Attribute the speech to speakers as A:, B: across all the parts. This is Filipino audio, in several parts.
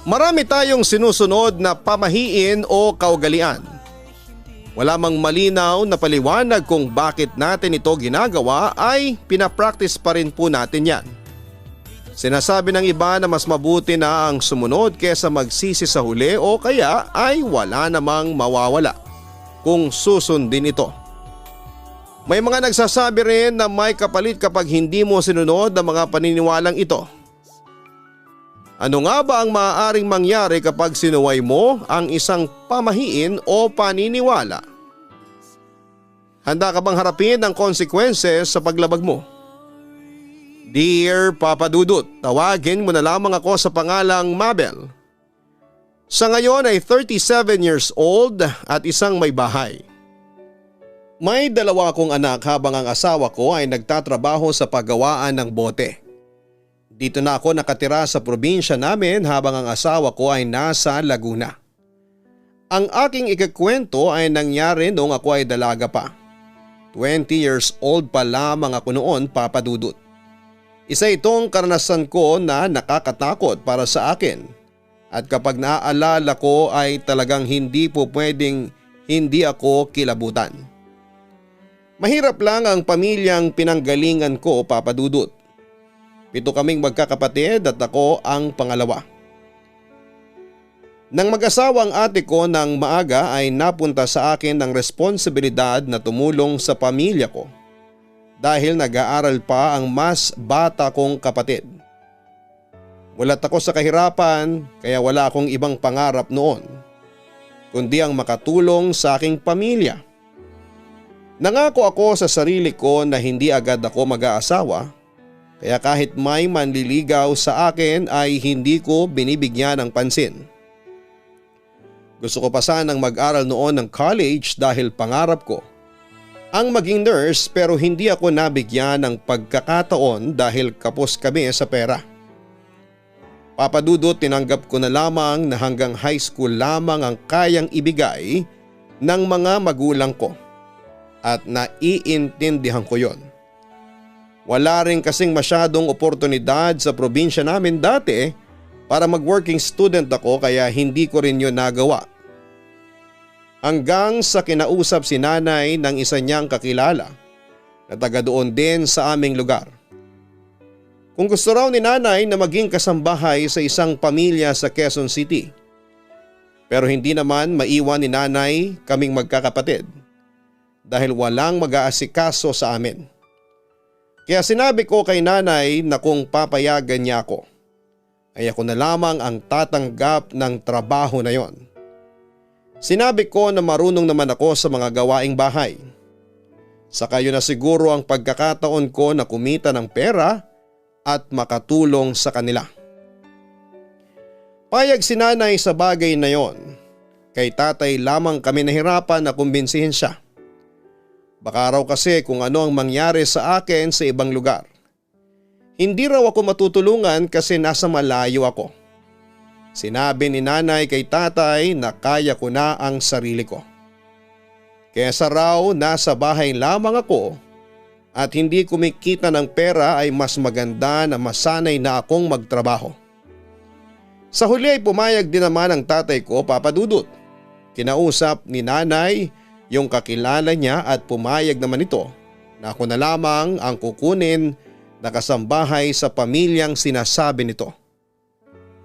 A: Marami tayong sinusunod na pamahiin o kaugalian. Wala mang malinaw na paliwanag kung bakit natin ito ginagawa ay pinapractice pa rin po natin yan. Sinasabi ng iba na mas mabuti na ang sumunod kesa magsisi sa huli o kaya ay wala namang mawawala kung susundin ito. May mga nagsasabi rin na may kapalit kapag hindi mo sinunod ang mga paniniwalang ito. Ano nga ba ang maaaring mangyari kapag sinuway mo ang isang pamahiin o paniniwala? Handa ka bang harapin ang consequences sa paglabag mo? Dear Papa Dudut, tawagin mo na lamang ako sa pangalang Mabel. Sa ngayon ay 37 years old at isang may bahay. May dalawa akong anak habang ang asawa ko ay nagtatrabaho sa paggawaan ng bote. Dito na ako nakatira sa probinsya namin habang ang asawa ko ay nasa Laguna. Ang aking ikakwento ay nangyari noong ako ay dalaga pa. 20 years old pa lamang ako noon, Papa Dudut. Isa itong karanasan ko na nakakatakot para sa akin at kapag naaalala ko ay talagang hindi po pwedeng hindi ako kilabutan. Mahirap lang ang pamilyang pinanggalingan ko, Papa Dudut. 7 kaming magkakapatid at ako ang pangalawa. Nang mag-asawa ang ate ko ng maaga ay napunta sa akin ang responsibilidad na tumulong sa pamilya ko. Dahil nag-aaral pa ang mas bata kong kapatid. Mulat ako sa kahirapan kaya wala akong ibang pangarap noon, kundi ang makatulong sa aking pamilya. Nangako ako sa sarili ko na hindi agad ako mag-aasawa, kaya kahit may manliligaw sa akin ay hindi ko binibigyan ng pansin. Gusto ko pa sanang mag-aral noon ng college dahil pangarap ko ang maging nurse pero hindi ako nabigyan ng pagkakataon dahil kapos kami sa pera. Papa Dudut, tinanggap ko na lamang na hanggang high school lamang ang kayang ibigay ng mga magulang ko at naiintindihan ko yon. Wala rin kasing masyadong oportunidad sa probinsya namin dati para mag-working student ako kaya hindi ko rin yun nagawa. Hanggang sa kinausap si nanay ng isa niyang kakilala na taga doon din sa aming lugar. Kung gusto raw ni nanay na maging kasambahay sa isang pamilya sa Quezon City. Pero hindi naman maiwan ni nanay kaming magkakapatid dahil walang mag-aasikaso sa amin. Kaya sinabi ko kay nanay na kung papayagan niya ako, ay ako na lamang ang tatanggap ng trabaho na yon. Sinabi ko na marunong naman ako sa mga gawaing bahay. Saka yun na siguro ang pagkakataon ko na kumita ng pera at makatulong sa kanila. Payag si nanay sa bagay na yon. Kay tatay lamang kami nahirapan na kumbinsihin siya. Baka raw kasi kung ano ang mangyari sa akin sa ibang lugar. Hindi raw ako matutulungan kasi nasa malayo ako. Sinabi ni nanay kay tatay na kaya ko na ang sarili ko. Kesa raw nasa bahay lamang ako at hindi kumikita ng pera ay mas maganda na masanay na akong magtrabaho. Sa huli ay pumayag din naman ang tatay ko, Papa Dudut. Kinausap ni nanay yung kakilala niya at pumayag naman ito na ako na lamang ang kukunin na kasambahay sa pamilyang sinasabi nito.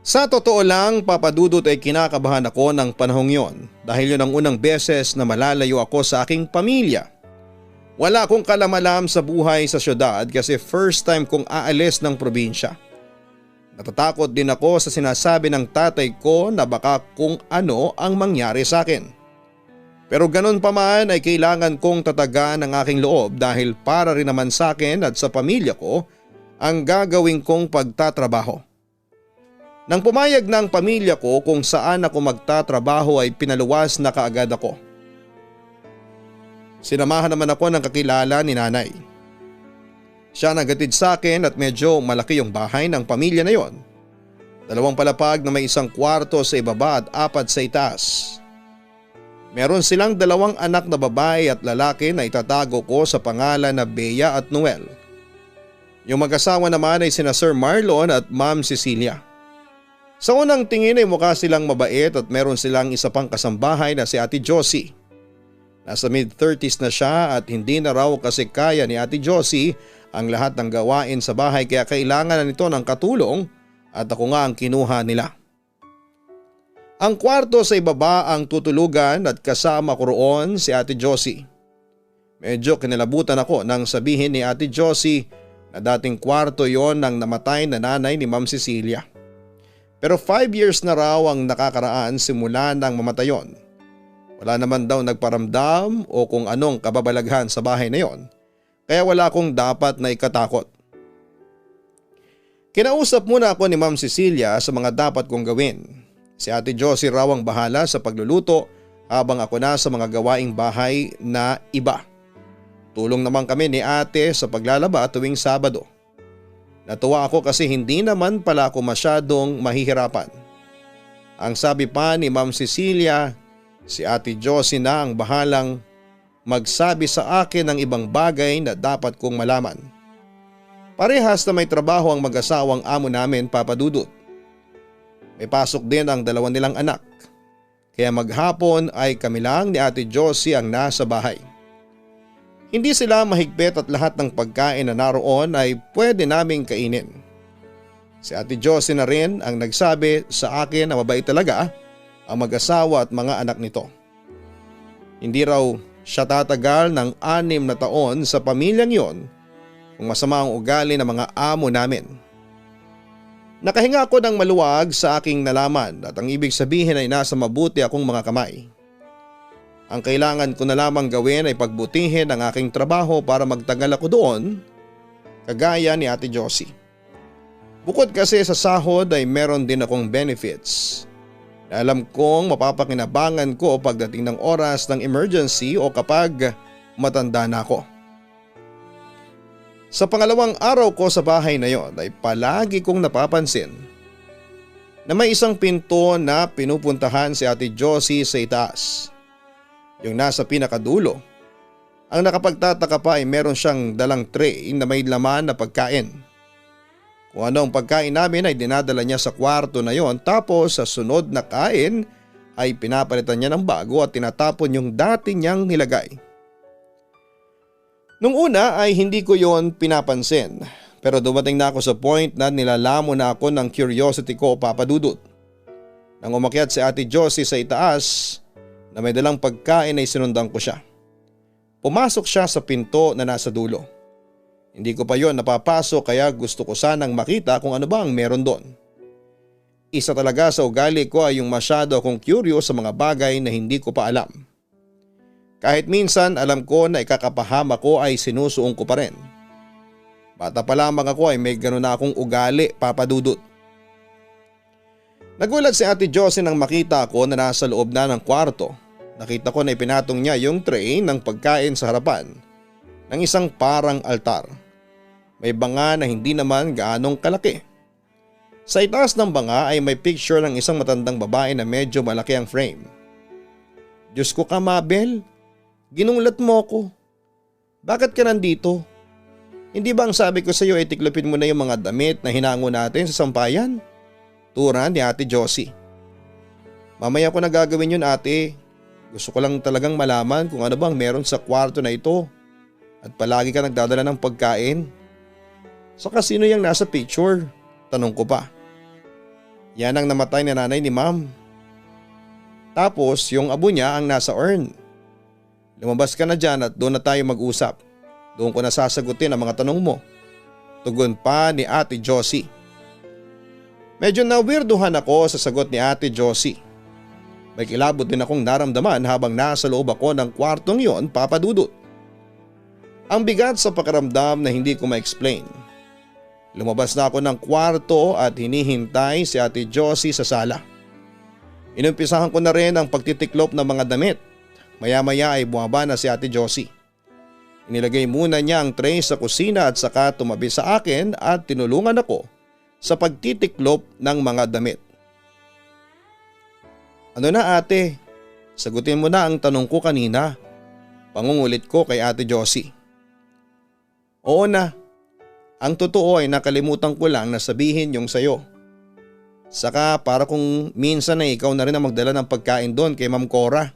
A: Sa totoo lang, Papa Dudut, ay kinakabahan ako ng panahong yon dahil yun ang unang beses na malalayo ako sa aking pamilya. Wala akong kalamalam sa buhay sa syudad kasi first time kong aalis ng probinsya. Natatakot din ako sa sinasabi ng tatay ko na baka kung ano ang mangyari sa akin. Pero ganun pa man ay kailangan kong tatagan ang aking loob dahil para rin naman sa akin at sa pamilya ko ang gagawin kong pagtatrabaho. Nang pumayag ng pamilya ko kung saan ako magtatrabaho ay pinaluwas na kaagad ako. Sinamahan naman ako ng kakilala ni nanay. Siya nagatid sa akin at medyo malaki yung bahay ng pamilya na yon. 2 palapag na may 1 kwarto sa ibaba at 4 sa itaas. Meron silang 2 anak na babae at lalaki na itatago ko sa pangalan na Bea at Noel. Yung mag-asawa naman ay sina Sir Marlon at Ma'am Cecilia. Sa unang tingin ay mukha silang mabait at meron silang isa pang kasambahay na si Ate Josie. Nasa mid-30s na siya at hindi na raw kasi kaya ni Ate Josie ang lahat ng gawain sa bahay kaya kailangan na nito ng katulong at ako nga ang kinuha nila. Ang kwarto sa ibaba ang tutulugan at kasama ko roon si Ate Josie. Medyo kinalabutan ako nang sabihin ni Ate Josie na dating kwarto yon ng namatay na nanay ni Ma'am Cecilia. Pero 5 years na raw ang nakakaraan simula nang mamatayon. Wala naman daw nagparamdam o kung anong kababalaghan sa bahay na yon, kaya wala akong dapat na ikatakot. Kinausap muna ako ni Ma'am Cecilia sa mga dapat kong gawin. Si Ate Josie raw ang bahala sa pagluluto habang ako na sa mga gawaing bahay na iba. Tulong naman kami ni ate sa paglalaba tuwing Sabado. Natuwa ako kasi hindi naman pala ako masyadong mahihirapan. Ang sabi pa ni Ma'am Cecilia, si Ate Josie na ang bahalang magsabi sa akin ng ibang bagay na dapat kong malaman. Parehas na may trabaho ang mag-asawang amo namin, Papa Dudut. May pasok din ang dalawa nilang anak. Kaya maghapon ay kami lang ni Ate Josie ang nasa bahay. Hindi sila mahigpit at lahat ng pagkain na naroon ay pwede naming kainin. Si Ate Josie na rin ang nagsabi sa akin na mabait talaga ang mag-asawa at mga anak nito. Hindi raw siya tatagal ng 6 na taon sa pamilyang yon kung masama ang ugali ng mga amo namin. Nakahinga ako ng maluwag sa aking nalaman at ang ibig sabihin ay nasa mabuti akong mga kamay. Ang kailangan ko na lamang gawin ay pagbutihin ang aking trabaho para magtagal ako doon, kagaya ni Ate Josie. Bukod kasi sa sahod ay meron din akong benefits na alam kong mapapakinabangan ko pagdating ng oras ng emergency o kapag matanda na ako. Sa pangalawang araw ko sa bahay na yon ay palagi kong napapansin na may isang pinto na pinupuntahan si Ate Josie sa itaas. Yung nasa pinakadulo. Ang nakapagtataka pa ay meron siyang dalang tray na may laman na pagkain. Kung ano ang pagkain namin ay dinadala niya sa kwarto na yon, tapos sa sunod na kain ay pinapalitan niya ng bago at tinatapon yung dati niyang nilagay. Nung una ay hindi ko yon pinapansin, pero dumating na ako sa point na nilalamon na ako ng curiosity ko, Papa Dudut. Nang umakyat si Ate Josie sa itaas na may dalang pagkain ay sinundan ko siya. Pumasok siya sa pinto na nasa dulo. Hindi ko pa yon napapasok kaya gusto ko sanang makita kung ano ba ang meron doon. Isa talaga sa ugali ko ay yung masyado akong curious sa mga bagay na hindi ko pa alam. Kahit minsan alam ko na ikakapahama ko ay sinusuong ko pa rin. Bata pa lamang ako ay may gano'n na akong ugali, Papa Dudut. Nagulat si Ate Josie nang makita ko na nasa loob na ng kwarto. Nakita ko na ipinatong niya yung tray ng pagkain sa harapan ng isang parang altar. May banga na hindi naman gaanong kalaki. Sa itaas ng banga ay may picture ng isang matandang babae na medyo malaki ang frame. Diyos ko ka, Mabel. Ginulat mo ako. Bakit ka nandito? Hindi ba ang sabi ko sa iyo ay tiklopin mo na yung mga damit na hinango natin sa sampayan? Tura ni Ate Josie. Mamaya ko na gagawin yun, ate. Gusto ko lang talagang malaman kung ano bang meron sa kwarto na ito. At palagi ka nagdadala ng pagkain. Saka sino yung nasa picture? Tanong ko pa. Yan ang namatay na nanay ni Ma'am. Tapos yung abo niya ang nasa urn. Lumabas ka na dyan at doon na tayo mag-usap. Doon ko na sasagutin ang mga tanong mo. Tugon pa ni Ate Josie. Medyo nawirduhan ako sa sagot ni Ate Josie. May kilabot din akong naramdaman habang nasa loob ako ng kwartong yon, Papa Dudut. Ang bigat sa pakiramdam na hindi ko ma-explain. Lumabas na ako ng kwarto at hinihintay si Ate Josie sa sala. Inumpisahan ko na rin ang pagtitiklop ng mga damit. Maya-maya ay bumaba na si Ate Josie. Inilagay muna niya ang tray sa kusina at saka tumabi sa akin at tinulungan ako sa pagtitiklop ng mga damit. Ano na ate? Sagutin mo na ang tanong ko kanina. Pangungulit ko kay Ate Josie. Oo na. Ang totoo ay nakalimutan ko lang na sabihin yung sayo. Saka para kung minsan ay ikaw na rin ang magdala ng pagkain doon kay Ma'am Cora,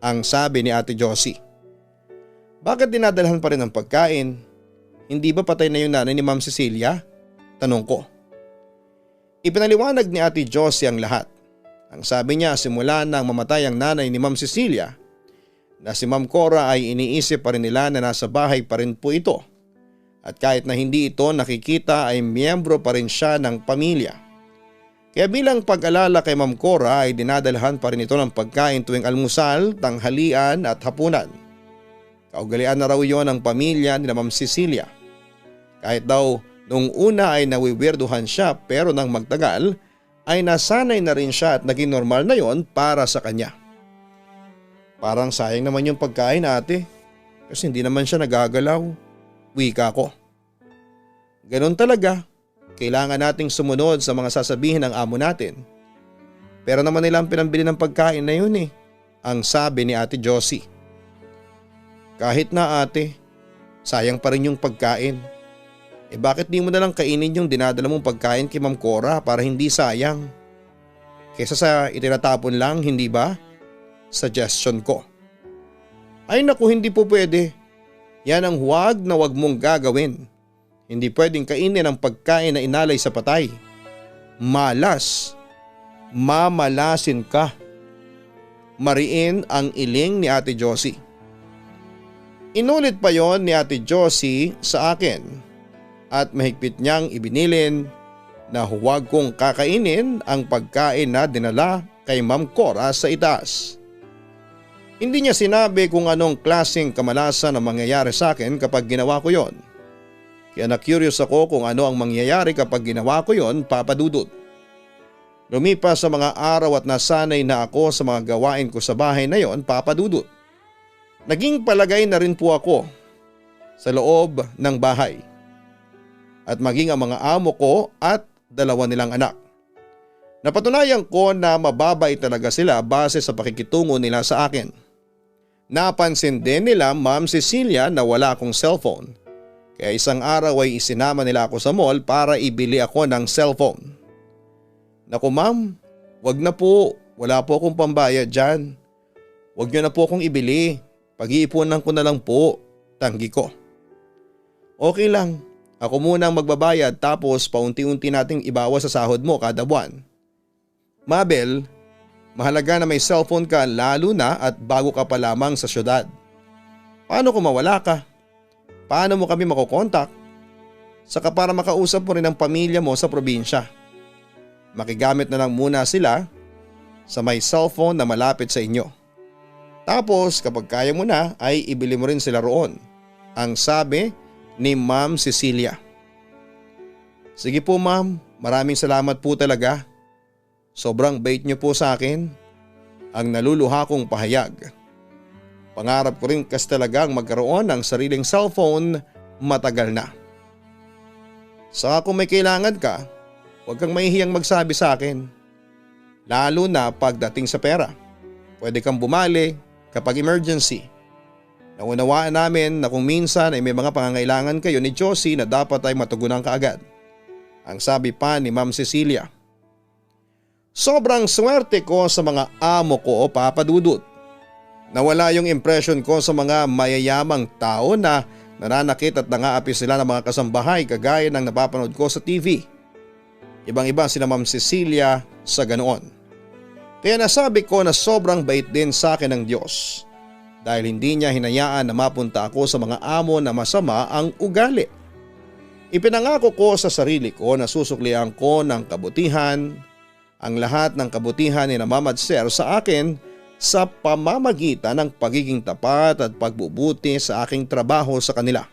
A: ang sabi ni Ate Josie. Bakit dinadalhan pa rin ng pagkain? Hindi ba patay na yung nanay ni Ma'am Cecilia? Tanong ko. Ipinaliwanag ni Ate Josie ang lahat. Ang sabi niya simula nang mamatay ang nanay ni Ma'am Cecilia na si Ma'am Cora ay iniisip pa rin nila na nasa bahay pa rin po ito. At kahit na hindi ito nakikita ay miyembro pa rin siya ng pamilya. Kaya bilang pag-alala kay Ma'am Cora ay dinadalhan pa rin ito ng pagkain tuwing almusal, tanghalian at hapunan. Kaugalian na raw yon ng pamilya ni Ma'am Cecilia. Kahit daw nung una ay nawiwirduhan siya pero nang magtagal ay nasanay na rin siya at naging normal na yon para sa kanya. Parang sayang naman yung pagkain ate kasi hindi naman siya nagagalaw. Wika ko. Ganon talaga. Kailangan nating sumunod sa mga sasabihin ng amo natin. Pero naman nilang pinambili ng pagkain na yun ang sabi ni Ate Josie. Kahit na ate, sayang pa rin yung pagkain. Bakit di mo na lang kainin yung dinadala mong pagkain kay Ma'am Cora para hindi sayang? Kesa sa itinatapon lang, hindi ba? Suggestion ko. Ay naku, hindi po pwede. Yan ang huwag na huwag mong gagawin. Hindi pwedeng kainin ang pagkain na inalay sa patay. Malas. Mamalasin ka. Mariin ang iling ni Ate Josie. Inulit pa yon ni Ate Josie sa akin at mahigpit niyang ibinilin na huwag kong kakainin ang pagkain na dinala kay Ma'am Cora sa itaas. Hindi niya sinabi kung anong klaseng kamalasan ang mangyayari sa akin kapag ginawa ko yon. Kaya na-curious ako kung ano ang mangyayari kapag ginawa ko yon, Papa Dudut. Lumipas sa mga araw at nasanay na ako sa mga gawain ko sa bahay na yon, Papa Dudut. Naging palagay na rin po ako sa loob ng bahay. At maging ang mga amo ko at dalawa nilang anak. Napatunayan ko na mababait talaga sila base sa pakikitungo nila sa akin. Napansin din nila Ma'am Cecilia na wala akong cellphone. Kaya isang araw ay isinama nila ako sa mall para ibili ako ng cellphone. Naku ma'am, wag na po. Wala po akong pambayad dyan. Wag niyo na po akong ibili. Pag-iipunan ko na lang po. Tanggi ko. Okay lang. Ako muna ang magbabayad tapos paunti-unti nating ibawas sa sahod mo kada buwan. Mabel, mahalaga na may cellphone ka lalo na at bago ka pa lamang sa syudad. Paano kung mawala ka? Paano mo kami makokontak? Saka para makausap mo rin ang pamilya mo sa probinsya. Makigamit na lang muna sila sa may cellphone na malapit sa inyo. Tapos kapag kaya mo na ay ibili mo rin sila roon. Ang sabi ni Ma'am Cecilia. Sige po ma'am, maraming salamat po talaga. Sobrang bait niyo po sa akin. Ang naluluha kong pahayag. Pangarap ko rin kasi talagang magkaroon ng sariling cellphone matagal na. Saka kung may kailangan ka, huwag kang mahihiyang magsabi sa akin. Lalo na pagdating sa pera. Pwede kang bumali kapag emergency. Naunawaan namin na kung minsan ay may mga pangangailangan kayo ni Josie na dapat ay matugunan kaagad. Ang sabi pa ni Ma'am Cecilia. Sobrang swerte ko sa mga amo ko, Papa Dudut. Nawala yung impression ko sa mga mayayamang tao na nananakit at nangaapi sila ng mga kasambahay kagaya ng napapanood ko sa TV. Ibang-iba sila Ma'am Cecilia sa ganoon. Kaya nasabi ko na sobrang bait din sa akin ng Diyos dahil hindi niya hinayaan na mapunta ako sa mga amo na masama ang ugali. Ipinangako ko sa sarili ko na susuklian ko ng kabutihan ang lahat ng kabutihan ni Mama at Sir sa akin sa pamamagitan ng pagiging tapat at pagbubuti sa aking trabaho sa kanila.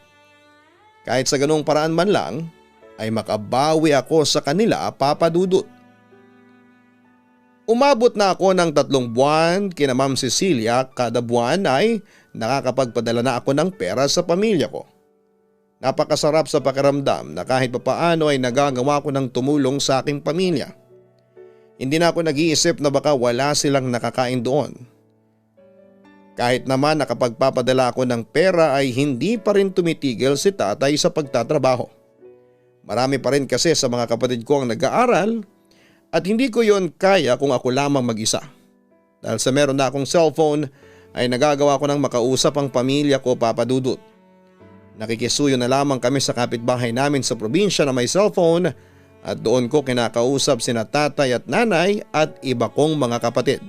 A: Kahit sa ganung paraan man lang ay makabawi ako sa kanila, Papa Dudut. Umabot na ako ng 3 buwan kina Ma'am Cecilia, kada buwan ay nakakapagpadala na ako ng pera sa pamilya ko. Napakasarap sa pakiramdam na kahit papaano ay nagagawa ko ng tumulong sa aking pamilya. Hindi na ako nag-iisip na baka wala silang nakakain doon. Kahit naman nakapagpapadala ako ng pera ay hindi pa rin tumitigil si tatay sa pagtatrabaho. Marami pa rin kasi sa mga kapatid ko ang nag-aaral At hindi ko yon kaya kung ako lamang mag-isa. Dahil sa meron na akong cellphone ay nagagawa ko ng makausap ang pamilya ko, Papa Dudut. Nakikisuyo na lamang kami sa kapitbahay namin sa probinsya na may cellphone at doon ko kinakausap sina tatay at nanay at iba kong mga kapatid.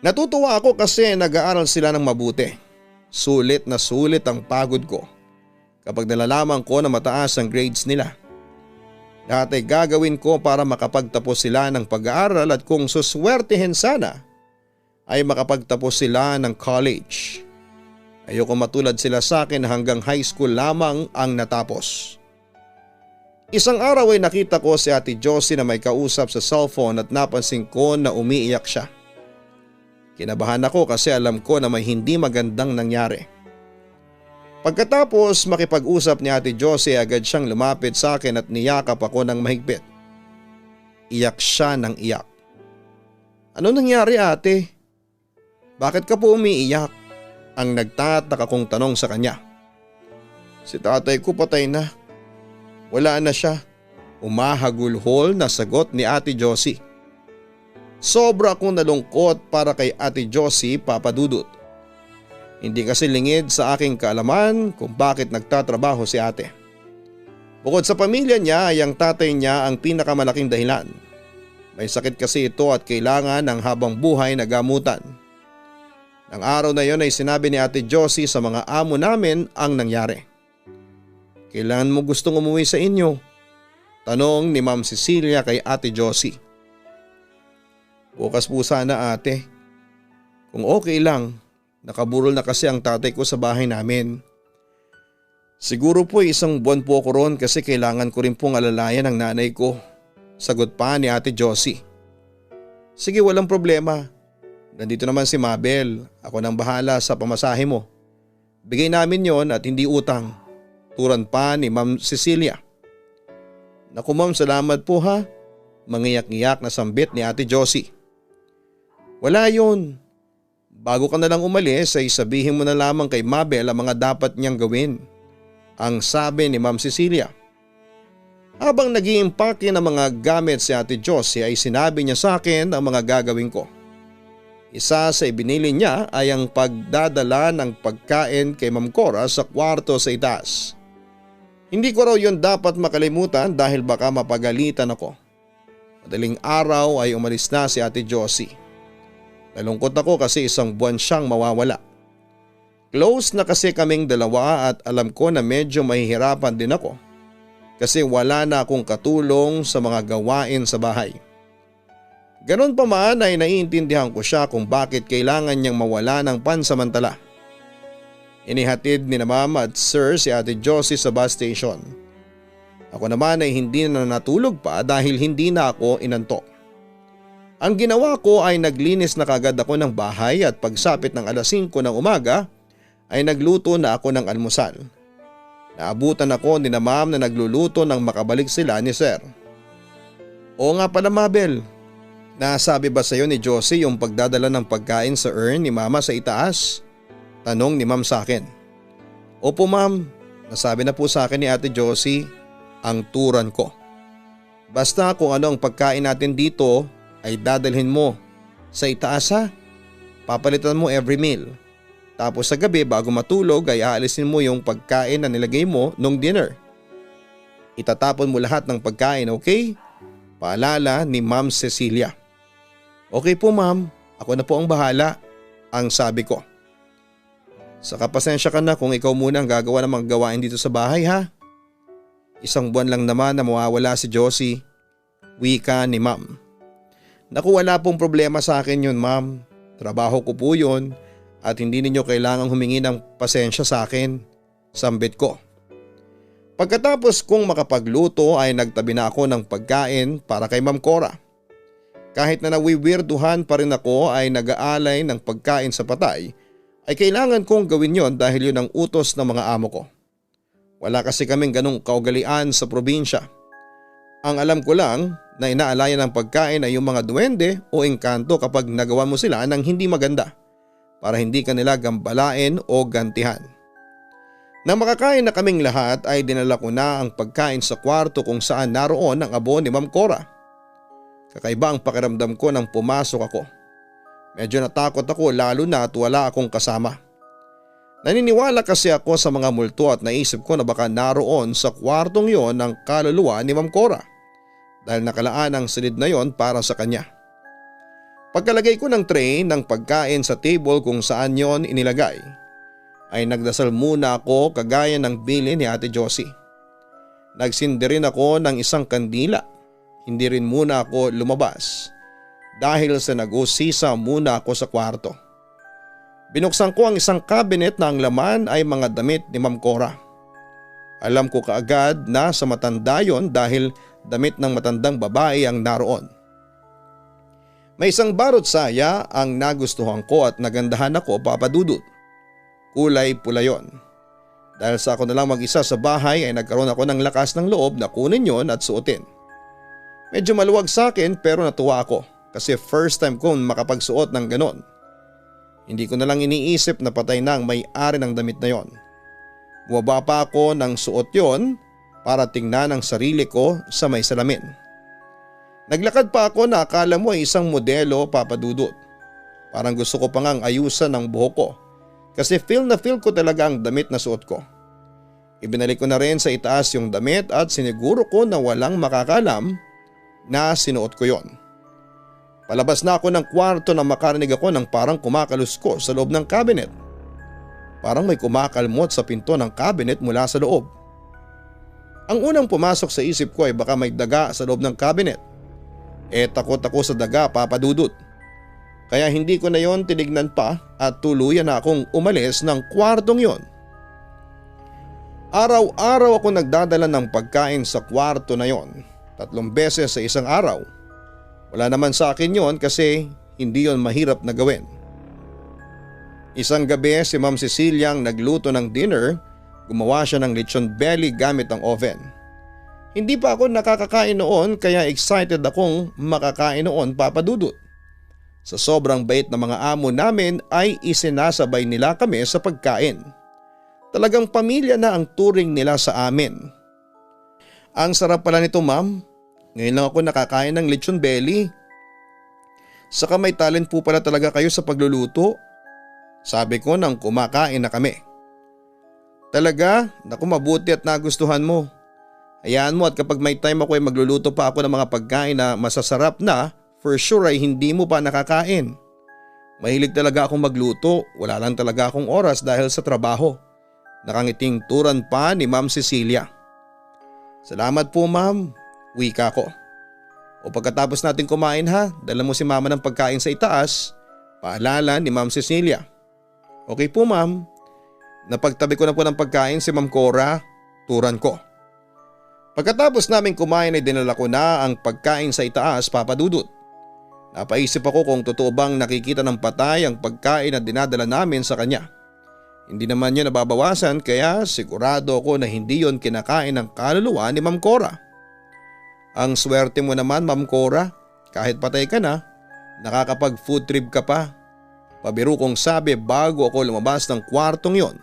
A: Natutuwa ako kasi nag-aaral sila ng mabuti. Sulit na sulit ang pagod ko kapag nalalaman ko na mataas ang grades nila. Lahat ay gagawin ko para makapagtapos sila ng pag-aaral at kung suswertehin sana ay makapagtapos sila ng college. Ayoko matulad sila sa akin hanggang high school lamang ang natapos. Isang araw ay nakita ko si Ate Josie na may kausap sa cellphone at napansin ko na umiiyak siya. Kinabahan ako kasi alam ko na may hindi magandang nangyari. Pagkatapos makipag-usap ni Ate Josie, agad siyang lumapit sa akin at niyakap ako ng mahigpit. Iyak siya ng iyak. Ano nangyari, ate? Bakit ka po umiiyak? Ang nagtataka kong tanong sa kanya. Si tatay ko patay na. Wala na siya. Umahagulhol na sagot ni Ate Josie. Sobra akong nalungkot para kay Ate Josie, Papa Dudut. Hindi kasi lingid sa aking kaalaman kung bakit nagtatrabaho si ate. Bukod sa pamilya niya ay ang tatay niya ang pinakamalaking dahilan. May sakit kasi ito at kailangan ng habang buhay na gamutan. Nang araw na yon ay sinabi ni Ate Josie sa mga amo namin ang nangyari. Kailan mo gustong umuwi sa inyo? Tanong ni Ma'am Cecilia kay Ate Josie. Bukas po sana, ate. Kung okay lang. Nakaburol na kasi ang tatay ko sa bahay namin. Siguro po isang buwan po ako roon kasi kailangan ko rin pong alalayan ang nanay ko. Sagot pa ni Ate Josie. Sige, walang problema. Nandito naman si Mabel. Ako nang bahala sa pamasahe mo. Bigay namin yon at hindi utang. Turan pa ni Ma'am Cecilia. Naku ma'am, salamat po ha. Mangiyak-ngiyak na sambit ni Ate Josie. Wala yon. Bago ka na lang umalis ay sabihin mo na lamang kay Mabel ang mga dapat niyang gawin. Ang sabi ni Ma'am Cecilia. Habang nag-iimpake ng mga gamit si Ate Josie ay sinabi niya sa akin ang mga gagawin ko. Isa sa ibinili niya ay ang pagdadala ng pagkain kay Ma'am Cora sa kwarto sa itaas. Hindi ko raw yun dapat makalimutan dahil baka mapagalitan ako. Madaling araw ay umalis na si Ate Josie. Nalungkot ako kasi isang buwan siyang mawawala. Close na kasi kaming dalawa at alam ko na medyo mahihirapan din ako kasi wala na akong katulong sa mga gawain sa bahay. Ganon pa man ay naiintindihan ko siya kung bakit kailangan niyang mawala ng pansamantala. Inihatid ni na Ma'am at Sir si Ate Josie sa bus station. Ako naman ay hindi na natulog pa dahil hindi na ako inantok. Ang ginawa ko ay naglinis na kagad ako ng bahay at pagsapit ng alas 5 ng umaga ay nagluto na ako ng almusal. Naabutan ako ni na Ma'am na nagluluto nang makabalik sila ni Sir. Oo nga pala Mabel, nasabi ba sa iyo ni Josie yung pagdadala ng pagkain sa urn ni Mama sa itaas? Tanong ni Ma'am sa akin. Opo ma'am, nasabi na po sa akin ni Ate Josie ang turan ko. Basta kung ano ang pagkain natin dito ay dadalhin mo sa itaas ha. Papalitan mo every meal. Tapos sa gabi bago matulog ay aalisin mo yung pagkain na nilagay mo nung dinner. Itatapon mo lahat ng pagkain, okay? Paalala ni Ma'am Cecilia. Okay po ma'am, ako na po ang bahala, ang sabi ko. Saka pasensya ka na kung ikaw muna ang gagawa ng mga gawain dito sa bahay ha. Isang buwan lang naman na mawawala si Josie, wika ni Ma'am. Naku, wala pong problema sa akin yun ma'am. Trabaho ko po yun at hindi ninyo kailangang humingi ng pasensya sa akin, sambit ko. Pagkatapos kong makapagluto ay nagtabi na ako ng pagkain para kay Ma'am Cora. Kahit na nawiwirduhan pa rin ako ay nag-aalay ng pagkain sa patay ay kailangan kong gawin yon dahil yun ang utos ng mga amo ko. Wala kasi kaming ganong kaugalian sa probinsya. Ang alam ko lang na inaalayan ng pagkain ay yung mga duwende o engkanto kapag nagawa mo sila ng hindi maganda para hindi ka nila gambalain o gantihan. Nang makakain na kaming lahat ay dinala ko na ang pagkain sa kwarto kung saan naroon ang abo ni Ma'am Cora. Kakaiba ang pakiramdam ko nang pumasok ako. Medyo natakot ako lalo na at wala akong kasama. Naniniwala kasi ako sa mga multo at naisip ko na baka naroon sa kwartong yon ang kaluluwa ni Ma'am Cora dahil nakalaan ang silid na yon para sa kanya. Pagkalagay ko ng tray ng pagkain sa table kung saan yon inilagay, ay nagdasal muna ako kagaya ng bili ni Ate Josie. Nagsindi rin ako ng isang kandila. Hindi rin muna ako lumabas dahil sa nag-usisa muna ako sa kwarto. Binuksan ko ang isang cabinet na ang laman ay mga damit ni Ma'am Cora. Alam ko kaagad na sa matanda yon dahil damit ng matandang babae ang naroon. May isang barot saya ang nagustuhan ko at nagandahan ako, Papa Dudut. Kulay pula yon. Dahil sa ako na lang mag-isa sa bahay ay nagkaroon ako ng lakas ng loob na kunin yon at suotin. Medyo maluwag sa akin pero natuwa ako kasi first time kong makapagsuot ng ganon. Hindi ko na lang iniisip na patay na ang may-ari ng damit na yon. Bumaba pa ako ng suot yon para tingnan ang sarili ko sa may salamin. Naglakad pa ako na akala mo ay isang modelo, Papa Dudut. Parang gusto ko pa ngang ayusan ng buhok ko kasi feel na feel ko talaga ang damit na suot ko. Ibinalik ko na rin sa itaas yung damit at siniguro ko na walang makakalam na sinuot ko yon. Palabas na ako ng kwarto na makarinig ako ng parang kumakalusko sa loob ng cabinet. Parang may kumakalmot sa pinto ng cabinet mula sa loob. Ang unang pumasok sa isip ko ay baka may daga sa loob ng cabinet. Takot ako sa daga, Papa Dudut. Kaya hindi ko na yon tinignan pa at tuluyan na akong umalis ng kwartong yon. Araw-araw ako nagdadala ng pagkain sa kwarto na yon. 3 beses sa isang araw. Wala naman sa akin yon kasi hindi yon mahirap na gawin. Isang gabi si Ma'am Cecilia ang nagluto ng dinner. Gumawa siya ng lechon belly gamit ang oven. Hindi pa ako nakakakain noon kaya excited akong makakain noon, Papa Dudut. Sa sobrang bait na mga amo namin ay isinasabay nila kami sa pagkain. Talagang pamilya na ang turing nila sa amin. Ang sarap pala nito, ma'am. Ngayon lang ako nakakain ng lechon belly. Saka may talent po pala talaga kayo sa pagluluto. Sabi ko nang kumakain na kami. Talaga? Naku, mabuti at nagustuhan mo. Hayaan mo at kapag may time ako ay magluluto pa ako ng mga pagkain na masasarap na, for sure ay hindi mo pa nakakain. Mahilig talaga akong magluto, wala lang talaga akong oras dahil sa trabaho. Nakangiting turan pa ni Ma'am Cecilia. Salamat po, ma'am, wika ko. O pagkatapos natin kumain ha, dala mo si mama ng pagkain sa itaas, paalala ni Ma'am Cecilia. Okay po, ma'am. Napagtabi ko na po ng pagkain si Ma'am Cora, turan ko. Pagkatapos namin kumain ay dinala ko na ang pagkain sa itaas, Papa Dudut. Napaisip ako kung totoo bang nakikita ng patay ang pagkain na dinadala namin sa kanya. Hindi naman yun nababawasan kaya sigurado ako na hindi yun kinakain ng kaluluwa ni Ma'am Cora. Ang swerte mo naman, Ma'am Cora, kahit patay ka na, nakakapag food trip ka pa. Pabiro kong sabi bago ako lumabas ng kwartong yon.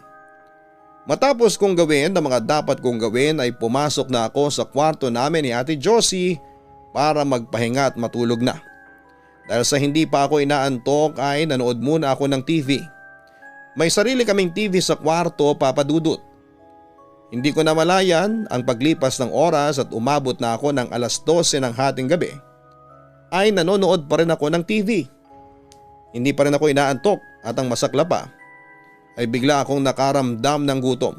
A: Matapos kong gawin ang mga dapat kong gawin ay pumasok na ako sa kwarto namin ni Ate Josie para magpahinga at matulog na. Dahil sa hindi pa ako inaantok ay nanood muna ako ng TV. May sarili kaming TV sa kwarto, Papa Dudut. Hindi ko namalayan ang paglipas ng oras at umabot na ako ng 12:00 ng hating gabi ay nanonood pa rin ako ng TV. Hindi pa rin ako inaantok at ang masakla pa ay bigla akong nakaramdam ng gutom.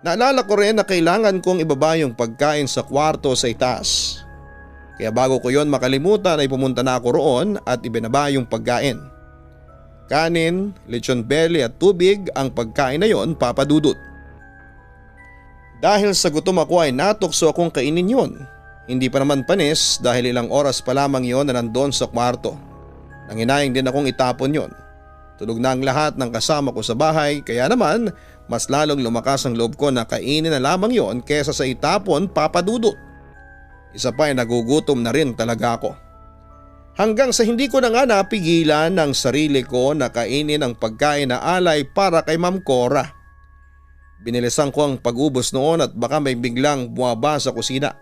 A: Naalala ko rin na kailangan kong ibaba yung pagkain sa kwarto sa itaas. Kaya bago ko yon makalimutan ay pumunta na ako roon at ibinaba yung pagkain. Kanin, lechon belly at tubig ang pagkain na yon, Papa Dudut. Dahil sa gutom ako ay natukso akong kainin yon. Hindi pa naman panis dahil ilang oras pa lamang yon na nandoon sa kwarto. Nanginayang din akong itapon yon. Tulog na ang lahat ng kasama ko sa bahay kaya naman mas lalong lumakas ang loob ko na kainin na lamang yon kesa sa itapon, Papa Dudut. Isa pa ay nagugutom na rin talaga ako. Hanggang sa hindi ko na nga napigilan ng sarili ko na kainin ang pagkain na alay para kay Ma'am Cora. Binilisan ko ang pag-ubos noon at baka may biglang bumaba sa kusina.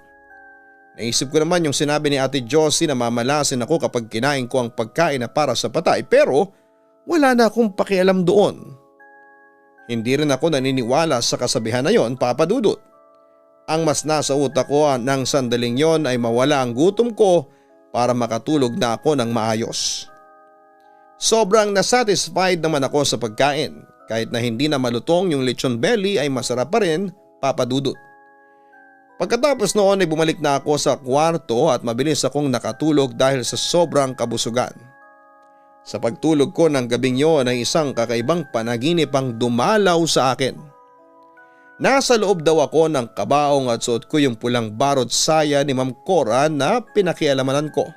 A: Naisip ko naman yung sinabi ni Ate Josie na mamalasin ako kapag kinain ko ang pagkain na para sa patay, pero wala na akong pakialam doon. Hindi rin ako naniniwala sa kasabihan na yon, Papa Dudut. Ang mas nasa utak ko ng sandaling yon ay mawala ang gutom ko para makatulog na ako ng maayos. Sobrang nasatisfied naman ako sa pagkain. Kahit na hindi na malutong yung lechon belly ay masarap pa rin, Papa Dudut. Pagkatapos noon ay bumalik na ako sa kwarto at mabilis akong nakatulog dahil sa sobrang kabusugan. Sa pagtulog ko ng gabing yon ay isang kakaibang panaginip ang dumalaw sa akin. Nasa loob daw ako ng kabaong at suot ko yung pulang barot saya ni Ma'am Cora na pinakialamanan ko.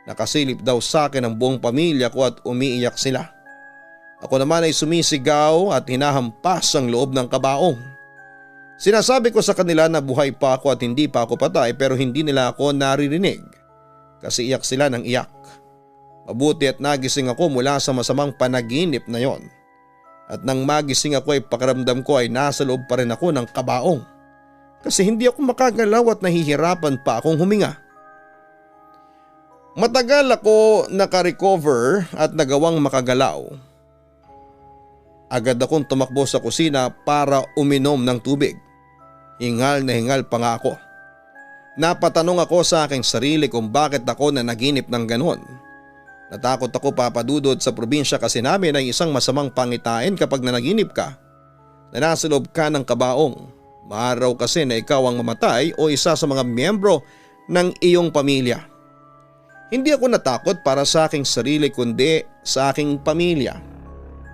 A: Nakasilip daw sa akin ang buong pamilya ko at umiiyak sila. Ako naman ay sumisigaw at hinahampas ang loob ng kabaong. Sinasabi ko sa kanila na buhay pa ako at hindi pa ako patay, pero hindi nila ako naririnig kasi iyak sila ng iyak. Mabuti at nagising ako mula sa masamang panaginip na yon. At nang magising ako ay pakiramdam ko ay nasa loob pa rin ako ng kabaong kasi hindi ako makagalaw at nahihirapan pa akong huminga. Matagal ako nakarecover at nagawang makagalaw. Agad akong tumakbo sa kusina para uminom ng tubig. Hingal na hingal pa nga ako. Napatanong ako sa aking sarili kung bakit ako na naginip ng ganon. Natakot ako, Papa Dudut, sa probinsya kasi namin ay isang masamang pangitain kapag nanaginip ka na nasa loob ka ng kabaong. Maaraw kasi na ikaw ang mamatay o isa sa mga miyembro ng iyong pamilya. Hindi ako natakot para sa aking sarili kundi sa aking pamilya.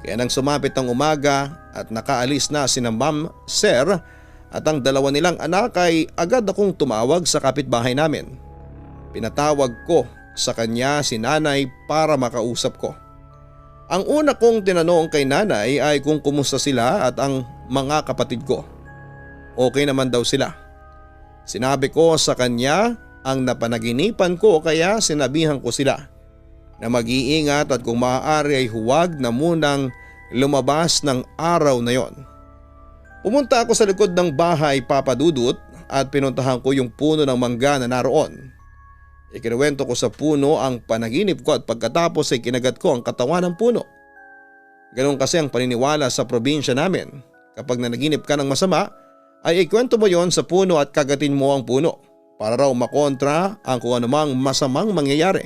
A: Kaya nang sumapit ang umaga at nakaalis na sina Ma'am Sir at ang dalawa nilang anak ay agad akong tumawag sa kapitbahay namin. Pinatawag ko sa kanya si nanay para makausap ko. Ang una kong tinanong kay nanay ay kung kumusta sila at ang mga kapatid ko. Okay naman daw sila. Sinabi ko sa kanya ang napanaginipan ko kaya sinabihan ko sila na mag-iingat at kung maaari ay huwag na munang lumabas ng araw na yon. Pumunta ako sa likod ng bahay, Papa Dudut, at pinuntahan ko yung puno ng mangga na naroon. Ikinuwento ko sa puno ang panaginip ko at pagkatapos ay kinagat ko ang katawan ng puno. Ganon kasi ang paniniwala sa probinsya namin. Kapag nanaginip ka ng masama, ay ikwento mo yon sa puno at kagatin mo ang puno para raw makontra ang kung anumang masamang mangyayari.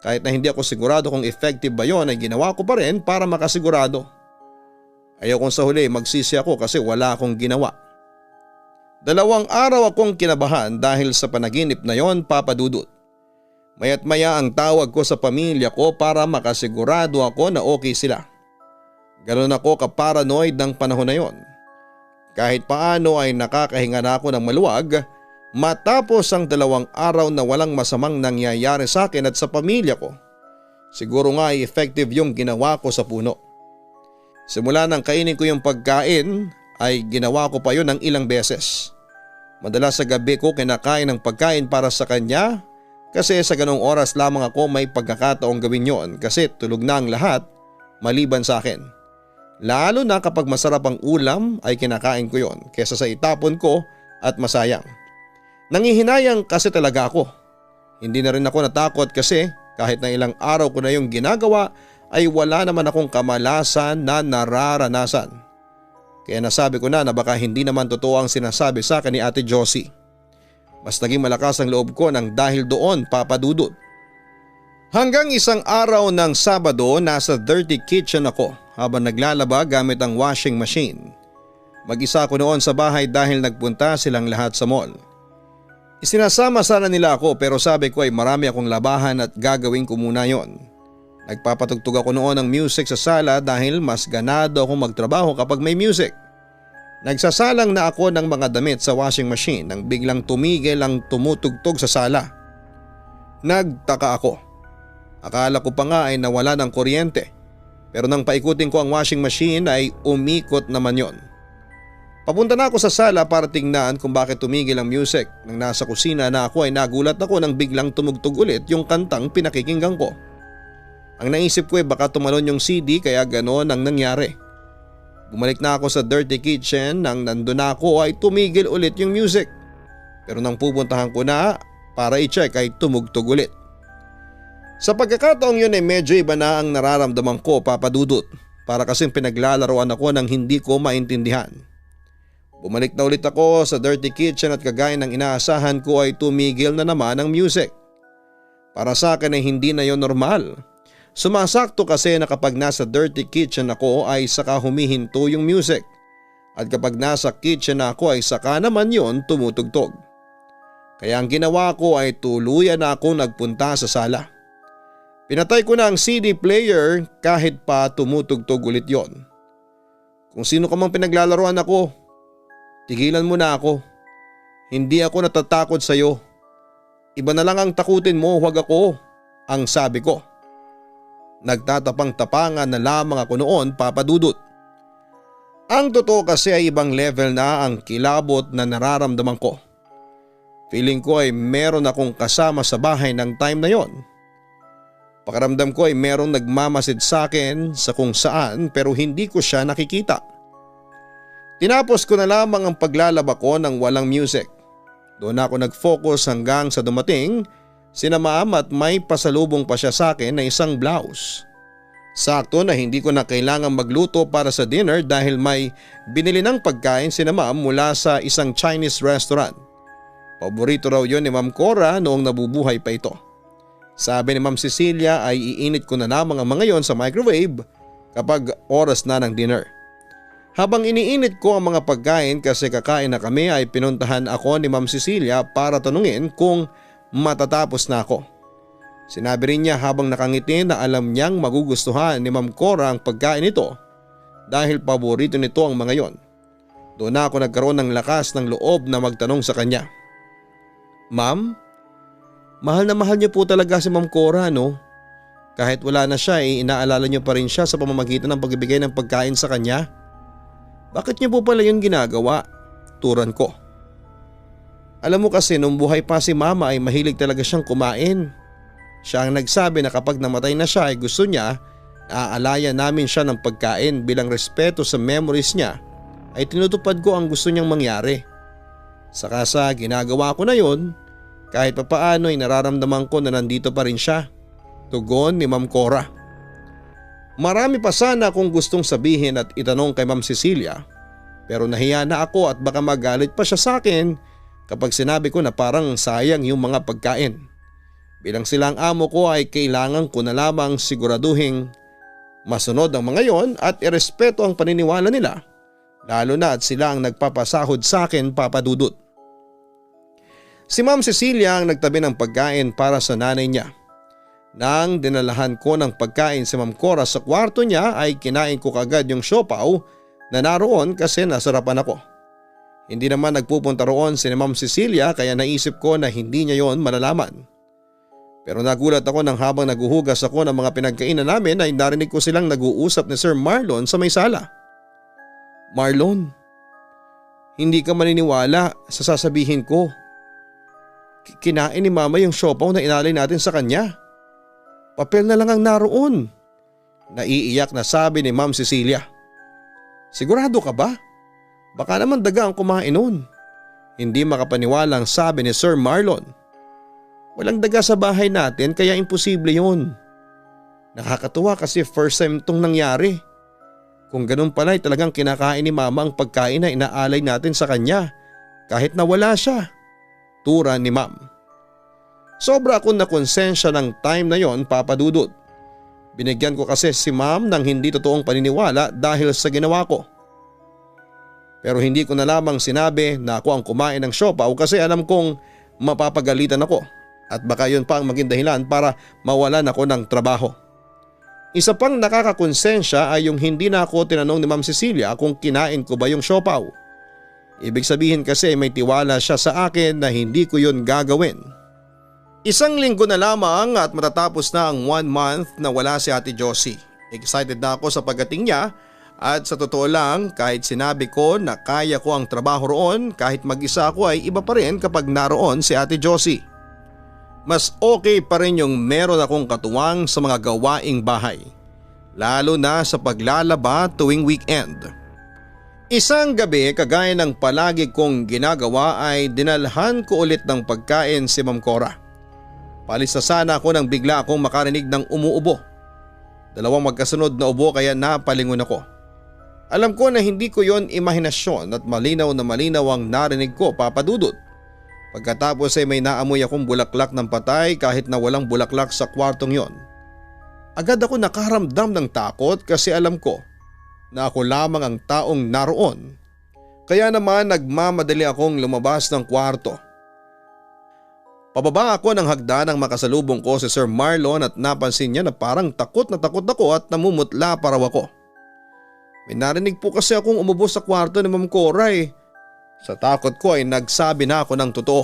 A: Kahit na hindi ako sigurado kung effective ba yon ay ginawa ko pa rin para makasigurado. Ayaw kong sa huli magsisi ako kasi wala akong ginawa. 2 araw akong kinabahan dahil sa panaginip na yon, Papa Dudut. Maya't maya ang tawag ko sa pamilya ko para makasigurado ako na okay sila. Ganon ako kaparanoid ng panahon na yon. Kahit paano ay nakakahinga na ako ng maluwag matapos ang 2 araw na walang masamang nangyayari sa akin at sa pamilya ko. Siguro nga ay effective yung ginawa ko sa puno. Simula nang kainin ko yung pagkain ay ginawa ko pa yun ng ilang beses. Madalas sa gabi ko kinakain ng pagkain para sa kanya kasi sa ganong oras lamang ako may pagkakataong gawin yon kasi tulog na ang lahat maliban sa akin. Lalo na kapag masarap ang ulam ay kinakain ko yon kesa sa itapon ko at masayang. Nangihinayang kasi talaga ako. Hindi na rin ako natakot kasi kahit na ilang araw ko na yung ginagawa ay wala naman akong kamalasan na nararanasan. Kaya nasabi ko na baka hindi naman totoo ang sinasabi sa akin ni Ate Josie. Mas naging malakas ang loob ko nang dahil doon, Papa Dudut. Hanggang isang araw ng Sabado nasa dirty kitchen ako habang naglalaba gamit ang washing machine. Mag-isa ako noon sa bahay dahil nagpunta silang lahat sa mall. Isinasama sana nila ako pero sabi ko ay marami akong labahan at gagawin ko muna yon. Nagpapatugtog ako noon ng music sa sala dahil mas ganado akong magtrabaho kapag may music. Nagsasalang na ako ng mga damit sa washing machine nang biglang tumigil ang tumutugtog sa sala. Nagtaka ako. Akala ko pa nga ay nawala ng kuryente pero nang paikutin ko ang washing machine ay umikot naman yon. Papunta na ako sa sala para tingnan kung bakit tumigil ang music. Nang nasa kusina na ako ay nagulat ako nang biglang tumugtog ulit yung kantang pinakikinggan ko. Ang naisip ko ay baka tumalon yung CD kaya gano'n ang nangyari. Bumalik na ako sa dirty kitchen nang nandun na ako ay tumigil ulit yung music. pero nang pupuntahan ko na para i-check ay tumugtog ulit. Sa pagkakataong yun ay medyo iba na ang nararamdaman ko, Papa Dudut, para kasing pinaglalaroan ako ng hindi ko maintindihan. Bumalik na ulit ako sa dirty kitchen at kagaya ng inaasahan ko ay tumigil na naman ang music. Para sa akin ay hindi na yon normal. Sumasakto kasi na kapag nasa dirty kitchen ako ay saka humihinto yung music. At kapag nasa kitchen na ako ay saka naman yon tumutugtog. Kaya ang ginawa ko ay tuluyan na ako nagpunta sa sala. Pinatay ko na ang CD player kahit pa tumutugtog ulit yon. Kung sino ka mang pinaglalaroan ako, tigilan mo na ako. Hindi ako natatakot sa iyo. Iba na lang ang takutin mo, huwag ako, ang sabi ko. Nagtatapang-tapangan na lamang ako noon, Papa Dudut. Ang totoo kasi ay ibang level na ang kilabot na nararamdaman ko. Feeling ko ay meron akong kasama sa bahay ng time na yon. Pakiramdam ko ay merong nagmamasid sa akin sa kung saan pero hindi ko siya nakikita. Tinapos ko na lamang ang paglalaba ko ng walang music. Doon ako nag-focus hanggang sa dumating sina Ma'am at may pasalubong pa siya sa akin na isang blouse. Sakto na hindi ko na kailangang magluto para sa dinner dahil may binili ng pagkain sina Ma'am mula sa isang Chinese restaurant. Paborito raw yun ni Ma'am Cora noong nabubuhay pa ito. Sabi ni Ma'am Cecilia ay iinit ko na lamang ang mga yon sa microwave kapag oras na ng dinner. Habang iniinit ko ang mga pagkain kasi kakain na kami ay pinuntahan ako ni Ma'am Cecilia para tanungin kung matatapos na ako. Sinabi rin niya habang nakangiti na alam niyang magugustuhan ni Ma'am Cora ang pagkain nito dahil paborito nito ang mga yon. Doon na ako nagkaroon ng lakas ng loob na magtanong sa kanya. Ma'am, mahal na mahal niyo po talaga si Ma'am Cora, no? Kahit wala na siya ay inaalala niyo pa rin siya sa pamamagitan ng pagbibigay ng pagkain sa kanya. Bakit niyo po pala yun ginagawa? Turan ko. Alam mo kasi nung buhay pa si Mama ay mahilig talaga siyang kumain. Siya ang nagsabi na kapag namatay na siya ay gusto niya aaalaya namin siya ng pagkain bilang respeto sa memories niya ay tinutupad ko ang gusto niyang mangyari. Saka sa ginagawa ko na yun, kahit papaano ay nararamdaman ko na nandito pa rin siya. Tugon ni Ma'am Cora. Marami pa sana akong gustong sabihin at itanong kay Ma'am Cecilia pero nahiya na ako at baka magalit pa siya sa akin kapag sinabi ko na parang sayang yung mga pagkain. Bilang silang amo ko ay kailangan ko na lamang siguraduhing masunod ang mga yon at irespeto ang paniniwala nila lalo na at sila ang nagpapasahod sa akin, Papa Dudut. Si Ma'am Cecilia ang nagtabi ng pagkain para sa nanay niya. Nang dinalahan ko ng pagkain si Ma'am Cora sa kwarto niya ay kinain ko kagad yung siopaw na naroon kasi nasarapan ako. Hindi naman nagpupunta roon si Ma'am Cecilia kaya naisip ko na hindi niya yon malalaman. Pero nagulat ako nang habang naguhugas ako ng mga pinagkainan namin ay narinig ko silang nag-uusap ni Sir Marlon sa may sala. Marlon, hindi ka maniniwala sa sasabihin ko. Kinain ni Mama yung siopaw na inalay natin sa kanya. Papel na lang ang naroon. Naiiyak na sabi ni Ma'am Cecilia. Sigurado ka ba? Baka naman daga ang kumain nun. Hindi makapaniwalang sabi ni Sir Marlon. Walang daga sa bahay natin kaya imposible yun. Nakakatuwa kasi first time itong nangyari. Kung ganun pala ay talagang kinakain ni Mama ang pagkain na inaalay natin sa kanya kahit na wala siya. Turan ni Ma'am. Sobra akong nakonsensya ng time na yon, Papa Dudut. Binigyan ko kasi si Ma'am ng hindi totoong paniniwala dahil sa ginawa ko. Pero hindi ko na lamang sinabi na ako ang kumain ng siopaw kasi alam kong mapapagalitan ako at baka yun pa ang maging dahilan para mawalan ako ng trabaho. Isa pang nakakakonsensya ay yung hindi na ako tinanong ni Ma'am Cecilia kung kinain ko ba yung siopaw. Ibig sabihin kasi may tiwala siya sa akin na hindi ko yun gagawin. Isang linggo na lamang at matatapos na ang 1 month na wala si Ate Josie. Excited na ako sa pagdating niya at sa totoo lang kahit sinabi ko na kaya ko ang trabaho roon kahit mag-isa ako ay iba pa rin kapag naroon si Ate Josie. Mas okay pa rin yung meron akong katuwang sa mga gawaing bahay. Lalo na sa paglalaba tuwing weekend. Isang gabi kagaya ng palagi kong ginagawa ay dinalhan ko ulit ng pagkain si Ma'am Cora. Palis na sana ako nang bigla akong makarinig ng umuubo. Dalawang magkasunod na ubo kaya napalingon ako. Alam ko na hindi ko yon imahinasyon at malinaw na malinaw ang narinig ko, Papa Dudut. Pagkatapos ay may naamoy akong bulaklak ng patay kahit na walang bulaklak sa kwartong yon. Agad ako nakaramdam ng takot kasi alam ko na ako lamang ang taong naroon. Kaya naman nagmamadali akong lumabas ng kwarto. Pababa ako ng hagdan nang makasalubong ko si Sir Marlon at napansin niya na parang takot na takot ako at namumutla pa raw ako. May narinig po kasi akong umubo sa kwarto ni Ma'am Cora eh. Sa takot ko ay nagsabi na ako ng totoo.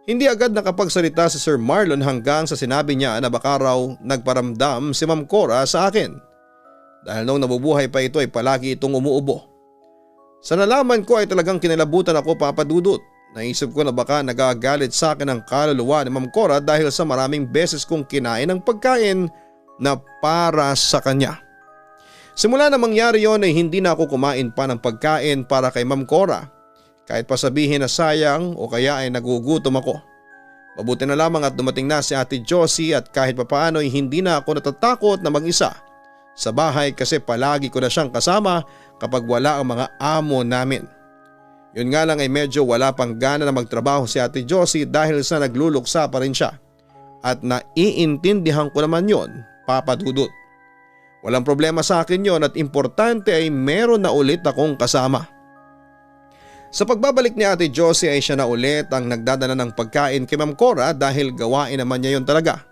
A: Hindi agad nakapagsalita si Sir Marlon hanggang sa sinabi niya na baka raw nagparamdam si Ma'am Cora sa akin. Dahil nung nabubuhay pa ito ay palagi itong umuubo. Sa nalaman ko ay talagang kinalabutan ako, Papa Dudut. Naisip ko na baka nagagalit sa akin ang kaluluwa ni Ma'am Cora dahil sa maraming beses kong kinain ang pagkain na para sa kanya. Simula na mangyari yon ay hindi na ako kumain pa ng pagkain para kay Ma'am Cora. Kahit pa sabihin na sayang o kaya ay nagugutom ako. Mabuti na lamang at dumating na si Ate Josie at kahit papaano ay hindi na ako natatakot na mag-isa sa bahay kasi palagi ko na siyang kasama kapag wala ang mga amo namin. Yun nga lang ay medyo wala pang gana na magtrabaho si Ate Josie dahil sa nagluluksa pa rin siya. At naiintindihan ko naman yon, Papa Dudut. Walang problema sa akin yon at importante ay meron na ulit akong kasama. Sa pagbabalik ni Ate Josie ay siya na ulit ang nagdadala ng pagkain kay Ma'am Cora dahil gawain naman niya yon talaga.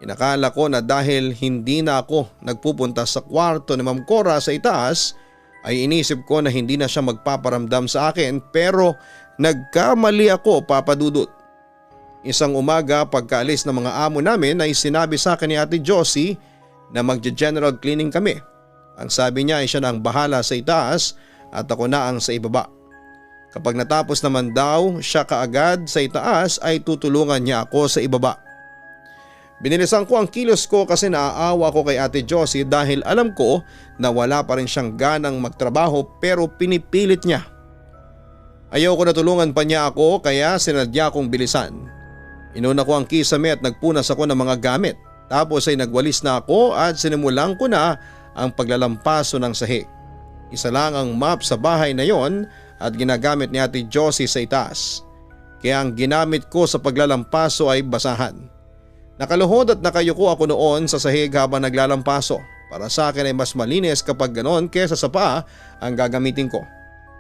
A: Inakala ko na dahil hindi na ako nagpupunta sa kwarto ni Ma'am Cora sa itaas ay inisip ko na hindi na siya magpaparamdam sa akin pero nagkamali ako, Papa Dudut. Isang umaga pagkaalis ng mga amo namin ay sinabi sa akin ni Ate Josie na magje-general cleaning kami. Ang sabi niya ay siya na ang bahala sa itaas at ako na ang sa ibaba. Kapag natapos naman daw siya kaagad sa itaas ay tutulungan niya ako sa ibaba. Binilisan ko ang kilos ko kasi naaawa ko kay Ate Josie dahil alam ko na wala pa rin siyang ganang magtrabaho pero pinipilit niya. Ayaw ko na tulungan pa niya ako kaya sinadya kong bilisan. Inuna ko ang kisame at nagpunas ako ng mga gamit. Tapos ay nagwalis na ako at sinimulan ko na ang paglalampaso ng sahig. Isa lang ang map sa bahay na yon at ginagamit ni Ate Josie sa itaas. Kaya ang ginamit ko sa paglalampaso ay basahan. Nakaluhod at nakayuko ako noon sa sahig habang naglalampaso. Para sa akin ay mas malinis kapag ganon kesa sa paa ang gagamitin ko.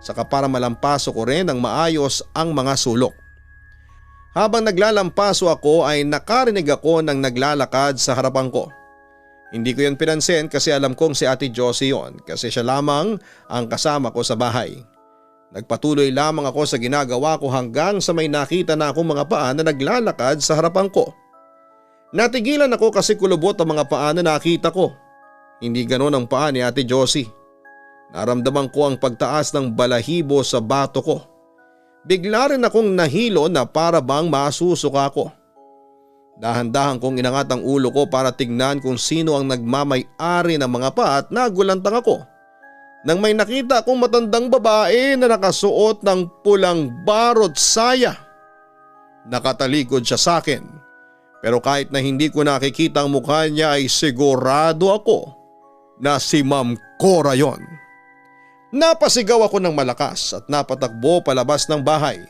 A: Saka para malampaso ko rin ng maayos ang mga sulok. Habang naglalampaso ako ay nakarinig ako ng naglalakad sa harapan ko. Hindi ko yun pinansin kasi alam kong si Ate Josie yon kasi siya lamang ang kasama ko sa bahay. Nagpatuloy lamang ako sa ginagawa ko hanggang sa may nakita na akong mga paa na naglalakad sa harapan ko. Natigilan ako kasi kulubot ang mga paa na nakita ko. Hindi ganon ang paa ni Ate Josie. Naramdaman ko ang pagtaas ng balahibo sa bato ko. Bigla rin akong nahilo na para bang masusuka ko. Dahan-dahan kong inangat ang ulo ko para tignan kung sino ang nagmamay-ari ng mga paa at nagulantang ako. Nang may nakita akong matandang babae na nakasuot ng pulang barot saya. Nakatalikod siya sa akin. Pero kahit na hindi ko nakikita ang mukha niya ay sigurado ako na si Ma'am Cora yon. Napasigaw ako ng malakas at napatakbo palabas ng bahay.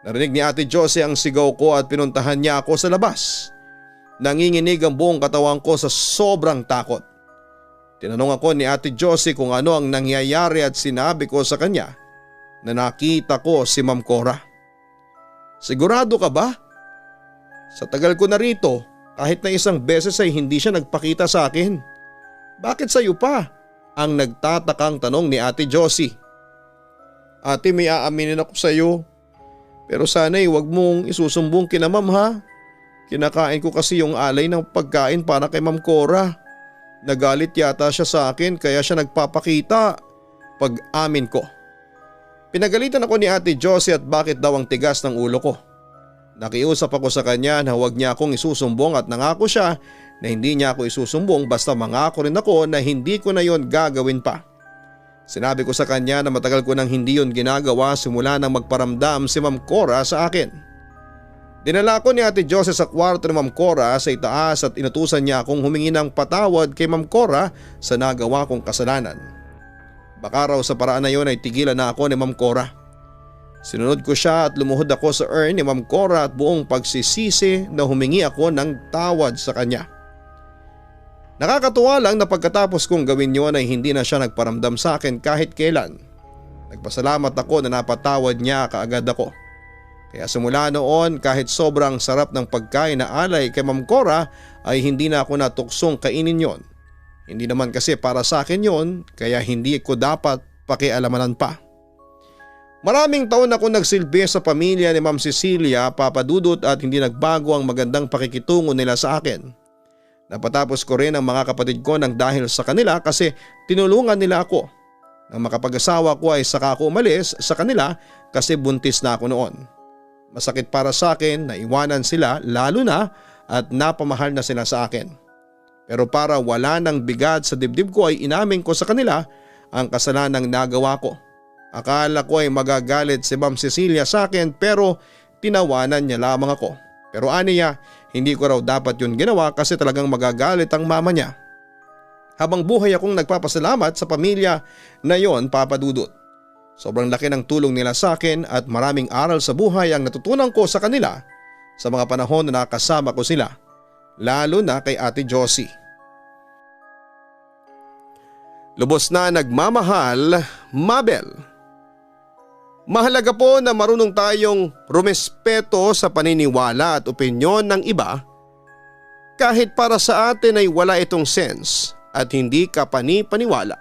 A: Narinig ni Ate Josie ang sigaw ko at pinuntahan niya ako sa labas. Nanginginig ang buong katawan ko sa sobrang takot. Tinanong ako ni Ate Josie kung ano ang nangyayari at sinabi ko sa kanya na nakita ko si Ma'am Cora. Sigurado ka ba? Sa tagal ko na rito, kahit na isang beses ay hindi siya nagpakita sa akin. Bakit sa'yo pa? Ang nagtatakang tanong ni Ate Josie. Ate, may aaminin ako sa iyo. Pero sana'y wag mong isusumbong kina Ma'am ha. Kinakain ko kasi yung alay ng pagkain para kay Ma'am Cora. Nagalit yata siya sa akin kaya siya nagpapakita. Pag-amin ko. Pinagalitan ako ni Ate Josie at bakit daw ang tigas ng ulo ko. Nakiusap ako sa kanya na huwag niya akong isusumbong at nangako siya na hindi niya ako isusumbong basta mangako rin ako na hindi ko na yon gagawin pa. Sinabi ko sa kanya na matagal ko nang hindi yun ginagawa simula nang magparamdam si Ma'am Cora sa akin. Dinala ko ni Ate Jose sa kwarto ni Ma'am Cora sa itaas at inutusan niya akong humingi ng patawad kay Ma'am Cora sa nagawa kong kasalanan. Baka raw sa paraan na yun ay tigilan na ako ni Ma'am Cora. Sinunod ko siya at lumuhod ako sa urn ni Ma'am Cora at buong pagsisisi na humingi ako ng tawad sa kanya. Nakakatuwa lang na pagkatapos kong gawin yun ay hindi na siya nagparamdam sa akin kahit kailan. Nagpasalamat ako na napatawad niya kaagad ako. Kaya simula noon kahit sobrang sarap ng pagkain na alay kay Ma'am Cora ay hindi na ako natuksong kainin yon. Hindi naman kasi para sa akin yon kaya hindi ko dapat pakialamanan pa. Maraming taon ako nagsilbi sa pamilya ni Ma'am Cecilia, Papa Dudut at hindi nagbago ang magandang pakikitungo nila sa akin. Napatapos ko rin ang mga kapatid ko nang dahil sa kanila kasi tinulungan nila ako. Nang makapag-asawa ko ay saka ako umalis sa kanila kasi buntis na ako noon. Masakit para sa akin na iwanan sila lalo na at napamahal na sila sa akin. Pero para wala nang bigat sa dibdib ko ay inamin ko sa kanila ang kasalanang nagawa ko. Akala ko ay magagalit si Ma'am Cecilia sa akin pero tinawanan niya lamang ako. Pero aniya, hindi ko raw dapat yun ginawa kasi talagang magagalit ang mama niya. Habang buhay akong nagpapasalamat sa pamilya na yon, Papa Dudut. Sobrang laki ng tulong nila sa akin at maraming aral sa buhay ang natutunan ko sa kanila sa mga panahon na nakasama ko sila, lalo na kay Ate Josie. Lubos na nagmamahal, Mabel. Mahalaga po na marunong tayong rumespeto sa paniniwala at opinyon ng iba kahit para sa atin ay wala itong sense at hindi ka pani-paniwala.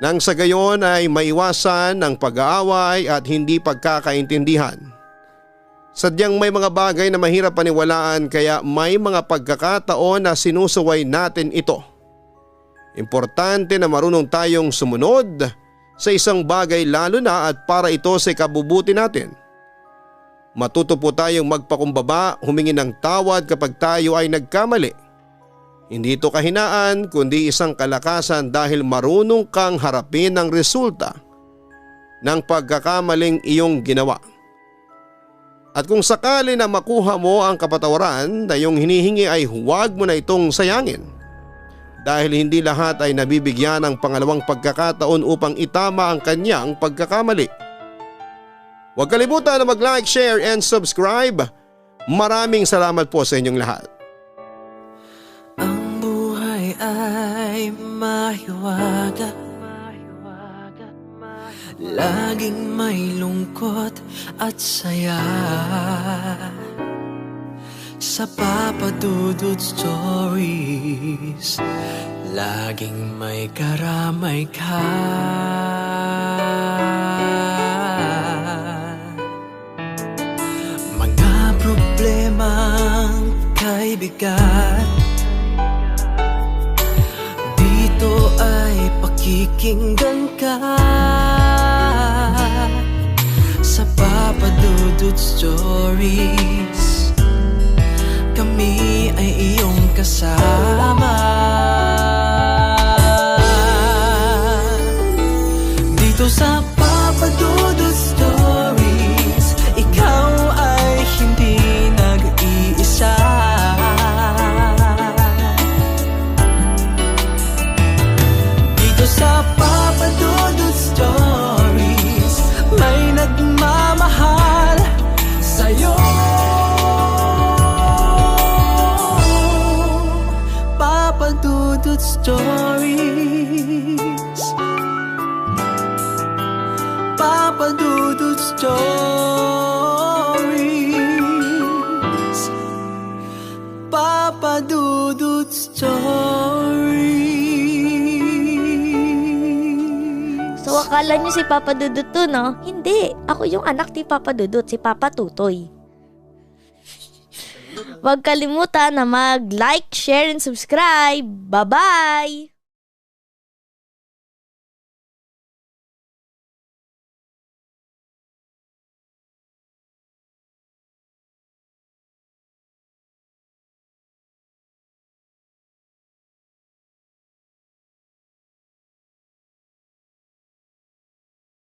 A: Nang sa gayon ay maiwasan ang pag-aaway at hindi pagkakaintindihan. Sadyang may mga bagay na mahirap paniwalaan kaya may mga pagkakataon na sinusuway natin ito. Importante na marunong tayong sumunod sa isang bagay lalo na at para ito sa ikabubuti natin. Matuto po tayong magpakumbaba, humingi ng tawad kapag tayo ay nagkamali. Hindi ito kahinaan kundi isang kalakasan dahil marunong kang harapin ang resulta ng pagkakamaling iyong ginawa. At kung sakali na makuha mo ang kapatawaran na iyong hinihingi ay huwag mo na itong sayangin. Dahil hindi lahat ay nabibigyan ng pangalawang pagkakataon upang itama ang kanyang pagkakamali. Huwag kalimutan na mag-like, share and subscribe. Maraming salamat po sa inyong lahat.
B: Ang buhay ay mahiwaga, laging may lungkot at saya. Sa Papa Dudut Stories, laging may karamay ka. Mga problemang kaibigan, dito ay pakikinggan ka. Sa Papa Dudut Stories, kami ay iyong kasama. Dito sa Papa Dudut Stories, ikaw ay hindi nag-iisa. Dito sa Papa Dudut Stories, may nagmamahal sa'yo. Papa Dudut Stories, Papa Dudut Stories, Papa Dudut Stories.
C: So akala niyo si Papa Dudut to, no? Hindi, ako yung anak ni Papa Dudut, si Papa Tutoy. Huwag kalimutan na mag-like, share, and subscribe. Bye-bye!